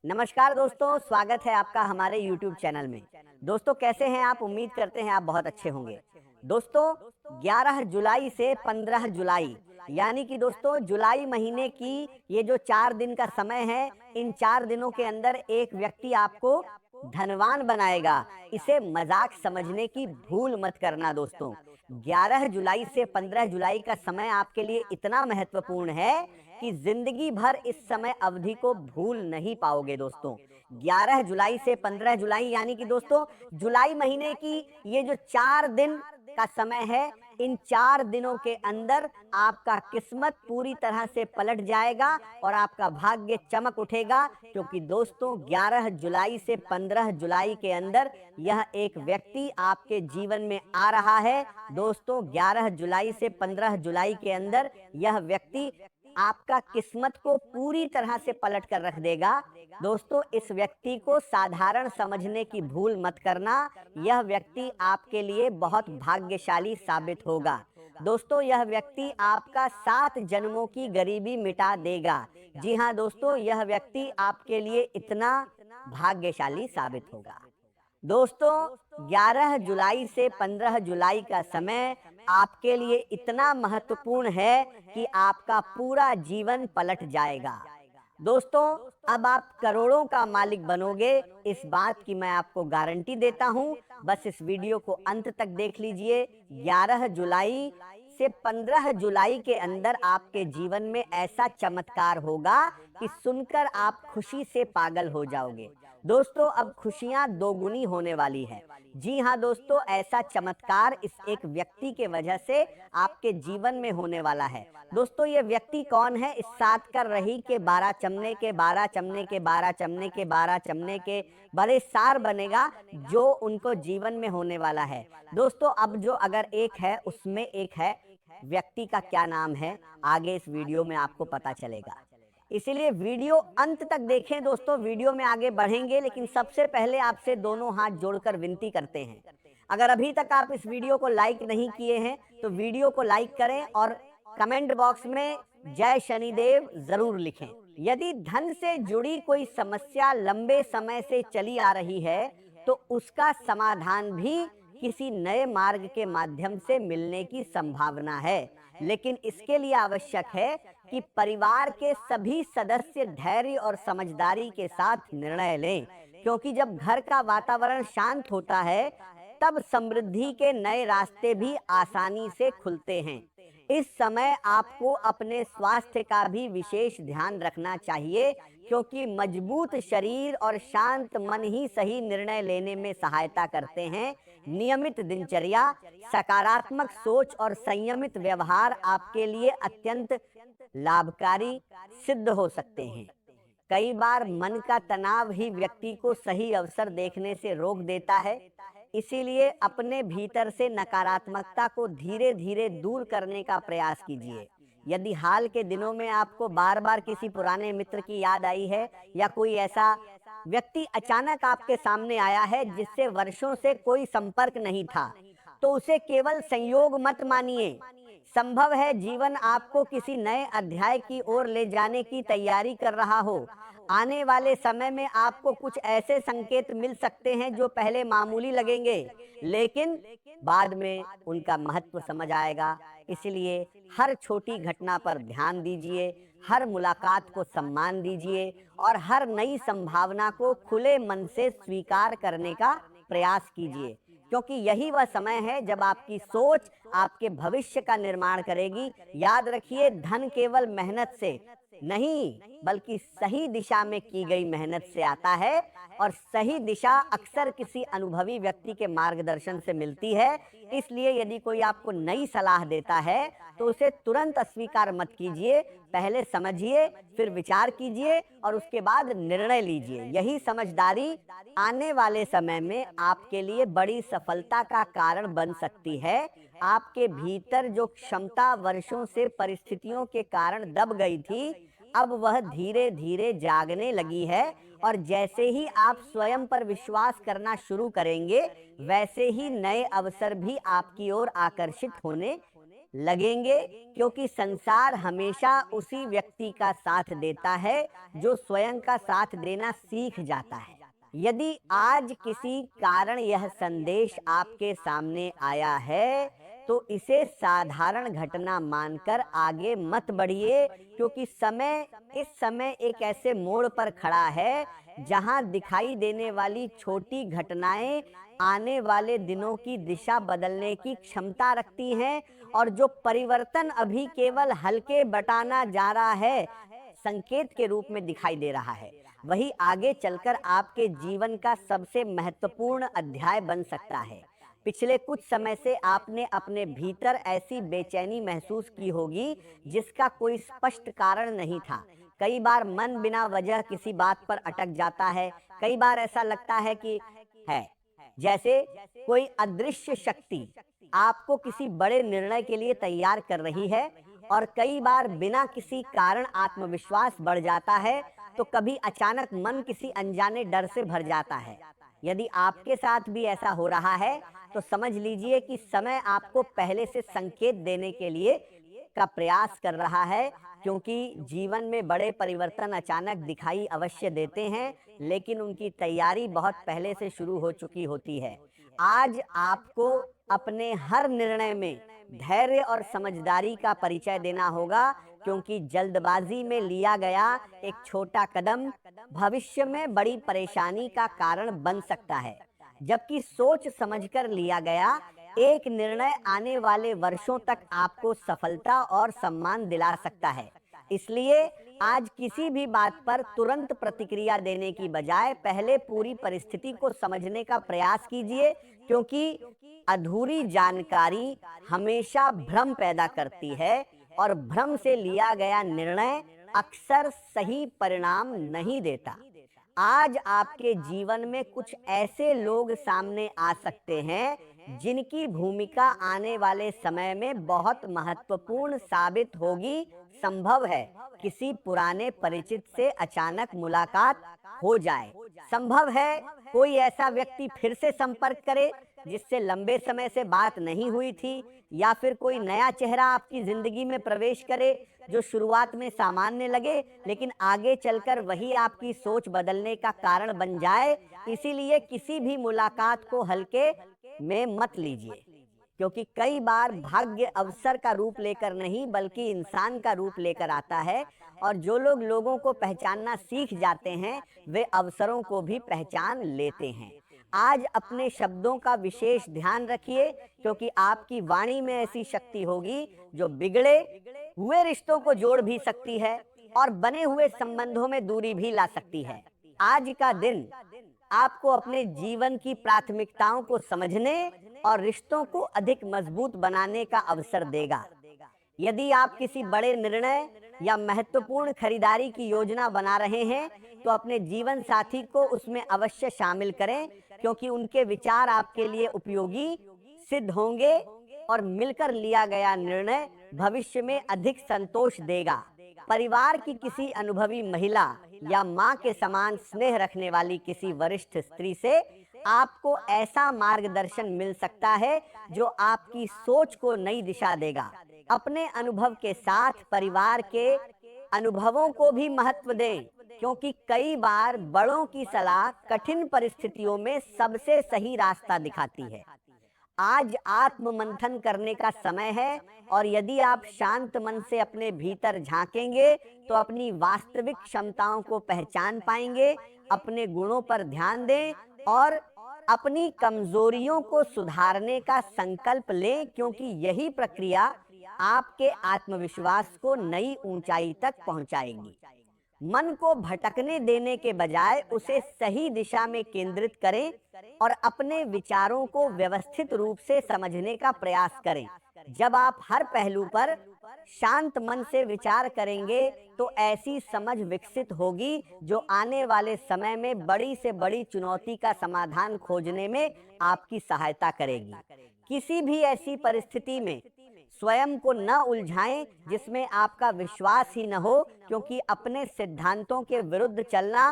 नमस्कार दोस्तों, स्वागत है आपका हमारे YouTube चैनल में। दोस्तों कैसे हैं आप? उम्मीद करते हैं आप बहुत अच्छे होंगे। दोस्तों 11 जुलाई से 15 जुलाई यानी कि दोस्तों जुलाई महीने की ये जो 4 दिन का समय है, इन 4 दिनों के अंदर एक व्यक्ति आपको धनवान बनाएगा। इसे मजाक समझने की भूल मत करना दोस्तों। 11 जुलाई से 15 जुलाई का समय आपके लिए इतना महत्वपूर्ण है कि जिंदगी भर इस समय अवधि को भूल नहीं पाओगे दोस्तों। 11 जुलाई से 15 जुलाई यानी कि दोस्तों जुलाई महीने की ये जो 4 दिन का समय है, इन 4 दिनों के अंदर आपका किस्मत पूरी तरह से पलट जाएगा और आपका भाग्य चमक उठेगा। क्योंकि दोस्तों 11 जुलाई से 15 जुलाई के अंदर यह एक व्यक्ति आपके जीवन में आ रहा है। दोस्तों 11 जुलाई से 15 जुलाई के अंदर यह व्यक्ति आपका किस्मत को पूरी तरह से पलट कर रख देगा। दोस्तों इस व्यक्ति को साधारण समझने की भूल मत करना। यह व्यक्ति आपके लिए बहुत भाग्यशाली साबित होगा। दोस्तों यह व्यक्ति आपका 7 जन्मों की गरीबी मिटा देगा। जी हाँ दोस्तों, यह व्यक्ति आपके लिए इतना भाग्यशाली साबित होगा। दोस्तों 11 जुलाई से 15 जुलाई का समय आपके लिए इतना महत्वपूर्ण है कि आपका पूरा जीवन पलट जाएगा। दोस्तों अब आप करोड़ों का मालिक बनोगे, इस बात की मैं आपको गारंटी देता हूं। बस इस वीडियो को अंत तक देख लीजिए। 11 जुलाई से 15 जुलाई के अंदर आपके जीवन में ऐसा चमत्कार होगा कि सुनकर आप खुशी से पागल हो जाओगे। दोस्तों अब खुशियां दोगुनी होने वाली है। जी हाँ दोस्तों, ऐसा चमत्कार इस एक व्यक्ति के वजह से आपके जीवन में होने वाला है। दोस्तों ये व्यक्ति कौन है? इस 7 कर रही के 12 चमने के 12 चमने के 12 चमने के 12 चमने के बड़े सार बनेगा जो उनको जीवन में होने वाला है। दोस्तों अब जो अगर एक है उसमें एक है, व्यक्ति का क्या नाम है आगे इस वीडियो में आपको पता चलेगा। इसीलिए वीडियो अंत तक देखें दोस्तों। वीडियो में आगे बढ़ेंगे, लेकिन सबसे पहले आपसे दोनों हाथ जोड़कर विनती करते हैं, अगर अभी तक आप इस वीडियो को लाइक नहीं किए हैं तो वीडियो को लाइक करें और कमेंट बॉक्स में जय शनिदेव जरूर लिखें। यदि धन से जुड़ी कोई समस्या लंबे समय से चली आ रही है तो उसका समाधान भी किसी नए मार्ग के माध्यम से मिलने की संभावना है। लेकिन इसके लिए आवश्यक है कि परिवार के सभी सदस्य धैर्य और समझदारी के साथ निर्णय लें, क्योंकि जब घर का वातावरण शांत होता है तब समृद्धि के नए रास्ते भी आसानी से खुलते हैं। इस समय आपको अपने स्वास्थ्य का भी विशेष ध्यान रखना चाहिए, क्योंकि मजबूत शरीर और शांत मन ही सही निर्णय लेने में सहायता करते हैं। नियमित दिनचर्या, सकारात्मक सोच और संयमित व्यवहार आपके लिए अत्यंत लाभकारी सिद्ध हो सकते हैं। कई बार मन का तनाव ही व्यक्ति को सही अवसर देखने से रोक देता है। इसीलिए अपने भीतर से नकारात्मकता को धीरे धीरे दूर करने का प्रयास कीजिए। यदि हाल के दिनों में आपको बार बार किसी पुराने मित्र की याद आई है या कोई ऐसा व्यक्ति अचानक आपके सामने आया है जिससे वर्षों से कोई संपर्क नहीं था, तो उसे केवल संयोग मत मानिए। संभव है जीवन आपको किसी नए अध्याय की ओर ले जाने की तैयारी कर रहा हो। आने वाले समय में आपको कुछ ऐसे संकेत मिल सकते हैं जो पहले मामूली लगेंगे, लेकिन बाद में उनका महत्व समझ आएगा। इसलिए हर छोटी घटना पर ध्यान दीजिए, हर मुलाकात को सम्मान दीजिए और हर नई संभावना को खुले मन से स्वीकार करने का प्रयास कीजिए, क्योंकि यही वह समय है जब आपकी सोच आपके भविष्य का निर्माण करेगी। याद रखिए, धन केवल मेहनत से नहीं बल्कि सही दिशा में की गई मेहनत से आता है, और सही दिशा अक्सर किसी अनुभवी व्यक्ति के मार्गदर्शन से मिलती है। इसलिए यदि कोई आपको नई सलाह देता है तो उसे तुरंत अस्वीकार मत कीजिए। पहले समझिए, फिर विचार कीजिए और उसके बाद निर्णय लीजिए। यही समझदारी आने वाले समय में आपके लिए बड़ी सफलता का कारण बन सकती है। आपके भीतर जो क्षमता वर्षों से परिस्थितियों के कारण दब गई थी, अब वह धीरे धीरे जागने लगी है, और जैसे ही आप स्वयं पर विश्वास करना शुरू करेंगे, वैसे ही नए अवसर भी आपकी ओर आकर्षित होने लगेंगे, क्योंकि संसार हमेशा उसी व्यक्ति का साथ देता है जो स्वयं का साथ देना सीख जाता है। यदि आज किसी कारण यह संदेश आपके सामने आया है तो इसे साधारण घटना मानकर आगे मत बढ़िए, क्योंकि इस समय एक ऐसे मोड़ पर खड़ा है जहां दिखाई देने वाली छोटी घटनाएं आने वाले दिनों की दिशा बदलने की क्षमता रखती हैं, और जो परिवर्तन अभी केवल हल्के बटाना जा रहा है, संकेत के रूप में दिखाई दे रहा है, वही आगे चलकर आपके जीवन का सबसे महत्वपूर्ण अध्याय बन सकता है। पिछले कुछ समय से आपने अपने भीतर ऐसी बेचैनी महसूस की होगी जिसका कोई स्पष्ट कारण नहीं था। कई बार मन बिना वजह किसी बात पर अटक जाता है। कई बार ऐसा लगता है कि है जैसे कोई अदृश्य शक्ति आपको किसी बड़े निर्णय के लिए तैयार कर रही है, और कई बार बिना किसी कारण आत्मविश्वास बढ़ जाता है, तो कभी अचानक मन किसी अनजाने डर से भर जाता है। यदि आपके साथ भी ऐसा हो रहा है तो समझ लीजिए कि समय आपको पहले से संकेत देने के लिए का प्रयास कर रहा है, क्योंकि जीवन में बड़े परिवर्तन अचानक दिखाई अवश्य देते हैं, लेकिन उनकी तैयारी बहुत पहले से शुरू हो चुकी होती है। आज आपको अपने हर निर्णय में धैर्य और समझदारी का परिचय देना होगा, क्योंकि जल्दबाजी में लिया गया एक छोटा कदम भविष्य में बड़ी परेशानी का कारण बन सकता है, जबकि सोच समझकर लिया गया एक निर्णय आने वाले वर्षों तक आपको सफलता और सम्मान दिला सकता है। इसलिए आज किसी भी बात पर तुरंत प्रतिक्रिया देने की बजाय पहले पूरी परिस्थिति को समझने का प्रयास कीजिए, क्योंकि अधूरी जानकारी हमेशा भ्रम पैदा करती है, और भ्रम से लिया गया निर्णय अक्सर सही परिणाम नहीं देता। आज आपके जीवन में कुछ ऐसे लोग सामने आ सकते हैं जिनकी भूमिका आने वाले समय में बहुत महत्वपूर्ण साबित होगी। संभव है किसी पुराने परिचित से अचानक मुलाकात हो जाए। संभव है कोई ऐसा व्यक्ति फिर से संपर्क करे जिससे लंबे समय से बात नहीं हुई थी, या फिर कोई नया चेहरा आपकी जिंदगी में प्रवेश करे जो शुरुआत में सामान्य लगे लेकिन आगे चलकर वही आपकी सोच बदलने का कारण बन जाए। इसीलिए किसी भी मुलाकात को हल्के में मत लीजिए, क्योंकि कई बार भाग्य अवसर का रूप लेकर नहीं बल्कि इंसान का रूप लेकर आता है, और जो लोग लोगों को पहचानना सीख जाते हैं वे अवसरों को भी पहचान लेते हैं। आज अपने शब्दों का विशेष ध्यान रखिए, क्योंकि आपकी वाणी में ऐसी शक्ति होगी जो बिगड़े हुए रिश्तों को जोड़ भी सकती है और बने हुए संबंधों में दूरी भी ला सकती है। आज का दिन आपको अपने जीवन की प्राथमिकताओं को समझने और रिश्तों को अधिक मजबूत बनाने का अवसर देगा। यदि आप किसी बड़े निर्णय या महत्वपूर्ण खरीदारी की योजना बना रहे हैं तो अपने जीवन साथी को उसमें अवश्य शामिल करें, क्योंकि उनके विचार आपके लिए उपयोगी सिद्ध होंगे और मिलकर लिया गया निर्णय भविष्य में अधिक संतोष देगा। परिवार की किसी अनुभवी महिला या माँ के समान स्नेह रखने वाली किसी वरिष्ठ स्त्री से आपको ऐसा मार्गदर्शन मिल सकता है जो आपकी सोच को नई दिशा देगा। अपने अनुभव के साथ परिवार के अनुभवों को भी महत्व दें, क्योंकि कई बार बड़ों की सलाह कठिन परिस्थितियों में सबसे सही रास्ता दिखाती है। आज आत्म मंथन करने का समय है, और यदि आप शांत मन से अपने भीतर झांकेंगे तो अपनी वास्तविक क्षमताओं को पहचान पाएंगे। अपने गुणों पर ध्यान दें और अपनी कमजोरियों को सुधारने का संकल्प लें, क्योंकि यही प्रक्रिया आपके आत्मविश्वास को नई ऊंचाई तक पहुंचाएगी। मन को भटकने देने के बजाय उसे सही दिशा में केंद्रित करें और अपने विचारों को व्यवस्थित रूप से समझने का प्रयास करें। जब आप हर पहलू पर शांत मन से विचार करेंगे तो ऐसी समझ विकसित होगी जो आने वाले समय में बड़ी से बड़ी चुनौती का समाधान खोजने में आपकी सहायता करेगी। किसी भी ऐसी परिस्थिति में स्वयं को न उलझाएं जिसमें आपका विश्वास ही न हो, क्योंकि अपने सिद्धांतों के विरुद्ध चलना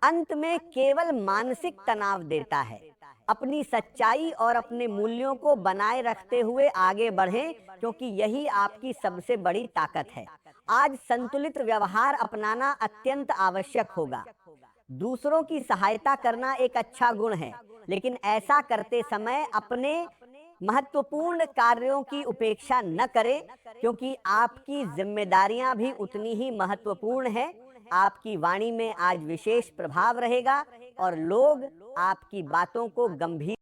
अंत में केवल मानसिक तनाव देता है। अपनी सच्चाई और अपने मूल्यों को बनाए रखते हुए आगे बढ़ें, क्योंकि यही आपकी सबसे बड़ी ताकत है। आज संतुलित व्यवहार अपनाना अत्यंत आवश्यक होगा। दूसरों की सहायता करना एक अच्छा गुण है, लेकिन ऐसा करते समय अपने महत्वपूर्ण कार्यों की उपेक्षा न करें, क्योंकि आपकी जिम्मेदारियां भी उतनी ही महत्वपूर्ण हैं। आपकी वाणी में आज विशेष प्रभाव रहेगा और लोग आपकी बातों को गंभीर